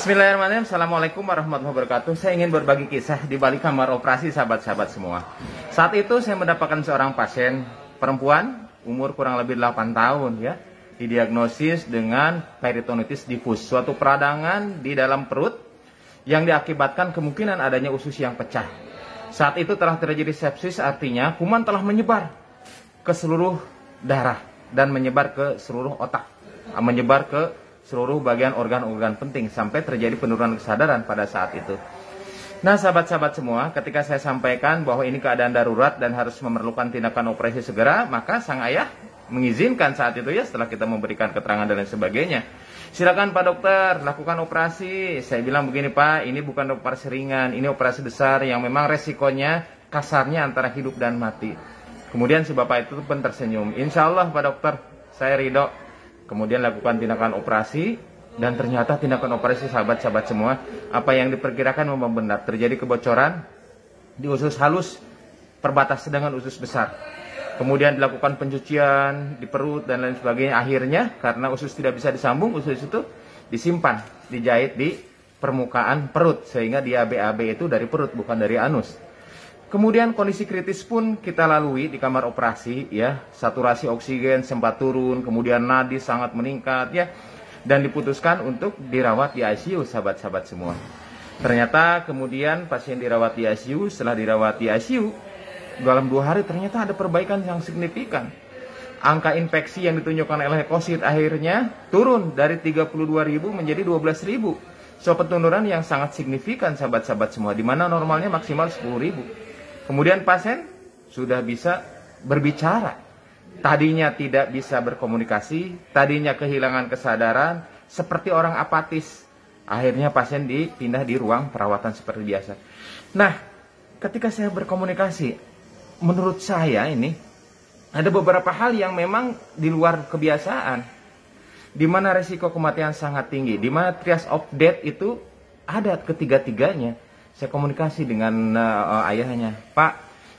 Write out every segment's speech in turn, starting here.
Bismillahirrahmanirrahim. Assalamualaikum warahmatullahi wabarakatuh. Saya ingin berbagi kisah di balik kamar operasi sahabat-sahabat semua. Saat itu saya mendapatkan seorang pasien perempuan umur kurang lebih 8 tahun ya, didiagnosis dengan peritonitis difus, suatu peradangan di dalam perut yang diakibatkan kemungkinan adanya usus yang pecah. Saat itu telah terjadi sepsis, artinya kuman telah menyebar ke seluruh darah dan menyebar ke seluruh otak, menyebar ke seluruh bagian organ-organ penting sampai terjadi penurunan kesadaran pada saat itu. Nah, sahabat-sahabat semua, ketika saya sampaikan bahwa ini keadaan darurat dan harus memerlukan tindakan operasi segera, maka sang ayah mengizinkan saat itu ya, setelah kita memberikan keterangan dan lain sebagainya. Silakan Pak Dokter, lakukan operasi. Saya bilang begini Pak, ini bukan operasi ringan, ini operasi besar yang memang resikonya kasarnya antara hidup dan mati. Kemudian si bapak itu pun tersenyum. Insya Allah Pak Dokter, saya ridho. Kemudian lakukan tindakan operasi, dan ternyata tindakan operasi sahabat-sahabat semua, apa yang diperkirakan memang benar. Terjadi kebocoran di usus halus perbatas dengan usus besar. Kemudian dilakukan pencucian di perut dan lain sebagainya. Akhirnya karena usus tidak bisa disambung, usus itu disimpan, dijahit di permukaan perut, sehingga dia BAB itu dari perut bukan dari anus. Kemudian kondisi kritis pun kita lalui di kamar operasi ya, saturasi oksigen sempat turun, kemudian nadi sangat meningkat ya, dan diputuskan untuk dirawat di ICU sahabat-sahabat semua. Ternyata kemudian pasien dirawat di ICU, setelah dirawat di ICU dalam 2 hari ternyata ada perbaikan yang signifikan. Angka infeksi yang ditunjukkan oleh leukosit akhirnya turun dari 32.000 menjadi 12.000. So penurunan yang sangat signifikan sahabat-sahabat semua, di mana normalnya maksimal 10.000. Kemudian pasien sudah bisa berbicara. Tadinya tidak bisa berkomunikasi, tadinya kehilangan kesadaran, seperti orang apatis. Akhirnya pasien dipindah di ruang perawatan seperti biasa. Nah, ketika saya berkomunikasi, menurut saya ini ada beberapa hal yang memang di luar kebiasaan, di mana resiko kematian sangat tinggi, di mana triage of death itu ada ketiga-tiganya. Saya komunikasi dengan ayahnya, Pak,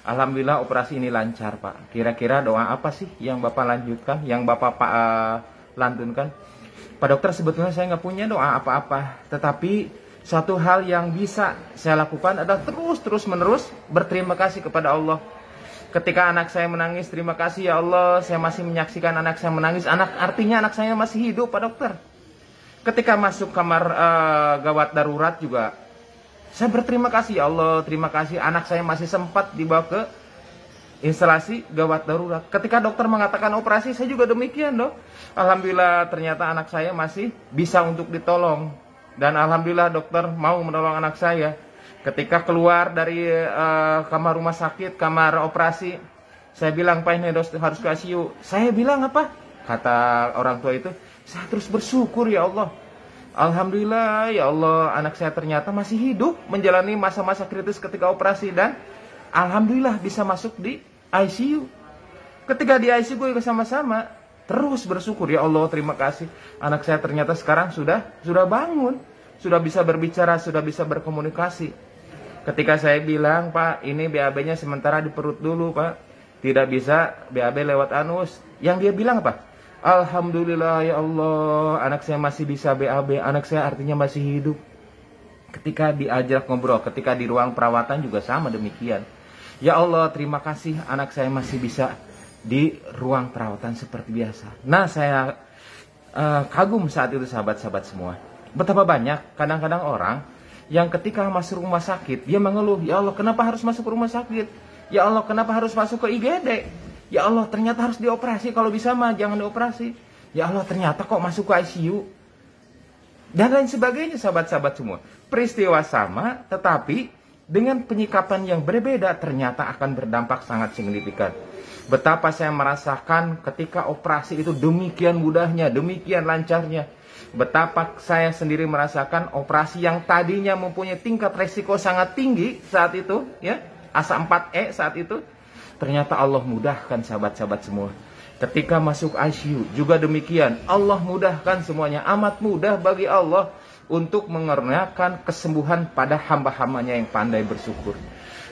alhamdulillah operasi ini lancar Pak. Kira-kira doa apa sih yang Bapak lanjutkan, yang Bapak lantunkan? Pak Dokter, sebetulnya saya nggak punya doa apa-apa, tetapi suatu hal yang bisa saya lakukan adalah terus menerus berterima kasih kepada Allah. Ketika anak saya menangis, terima kasih ya Allah, saya masih menyaksikan anak saya menangis. Artinya anak saya masih hidup Pak Dokter. Ketika masuk kamar gawat darurat juga, saya berterima kasih ya Allah, terima kasih anak saya masih sempat dibawa ke instalasi gawat darurat. Ketika dokter mengatakan operasi, saya juga demikian dong. Alhamdulillah ternyata anak saya masih bisa untuk ditolong. Dan alhamdulillah dokter mau menolong anak saya. Ketika keluar dari kamar rumah sakit, kamar operasi, saya bilang, Pak ini harus ke ICU. Saya bilang apa? Kata orang tua itu, saya terus bersyukur ya Allah. Alhamdulillah ya Allah, anak saya ternyata masih hidup menjalani masa-masa kritis ketika operasi, dan alhamdulillah bisa masuk di ICU. Ketika di ICU gue sama-sama terus bersyukur ya Allah, terima kasih anak saya ternyata sekarang sudah bangun, sudah bisa berbicara, sudah bisa berkomunikasi. Ketika saya bilang, Pak ini BAB-nya sementara di perut dulu Pak, tidak bisa BAB lewat anus, yang dia bilang apa? Alhamdulillah ya Allah, anak saya masih bisa BAB, anak saya artinya masih hidup. Ketika diajak ngobrol, ketika di ruang perawatan juga sama demikian. Ya Allah, terima kasih anak saya masih bisa di ruang perawatan seperti biasa. Nah, saya kagum saat itu sahabat-sahabat semua. Betapa banyak kadang-kadang orang yang ketika masuk rumah sakit, dia mengeluh, ya Allah kenapa harus masuk rumah sakit? Ya Allah kenapa harus masuk ke IGD? Ya Allah ternyata harus dioperasi, kalau bisa mah jangan dioperasi. Ya Allah ternyata kok masuk ke ICU. Dan lain sebagainya sahabat-sahabat semua. Peristiwa sama tetapi dengan penyikapan yang berbeda ternyata akan berdampak sangat signifikan. Betapa saya merasakan ketika operasi itu demikian mudahnya, demikian lancarnya. Betapa saya sendiri merasakan operasi yang tadinya mempunyai tingkat resiko sangat tinggi saat itu, ya, asa 4E saat itu. Ternyata Allah mudahkan sahabat-sahabat semua. Ketika masuk ICU juga demikian. Allah mudahkan semuanya. Amat mudah bagi Allah untuk mengernakan kesembuhan pada hamba-hambanya yang pandai bersyukur.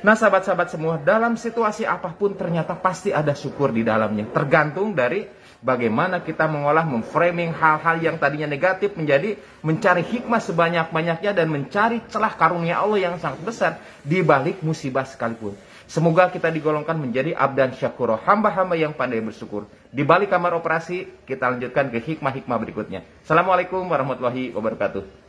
Nah sahabat-sahabat semua, dalam situasi apapun ternyata pasti ada syukur di dalamnya. Tergantung dari bagaimana kita mengolah, memframing hal-hal yang tadinya negatif menjadi mencari hikmah sebanyak-banyaknya dan mencari celah karunia Allah yang sangat besar di balik musibah sekalipun. Semoga kita digolongkan menjadi abdan syakuro, hamba-hamba yang pandai bersyukur. Di balik kamar operasi, kita lanjutkan ke hikmah-hikmah berikutnya. Assalamualaikum warahmatullahi wabarakatuh.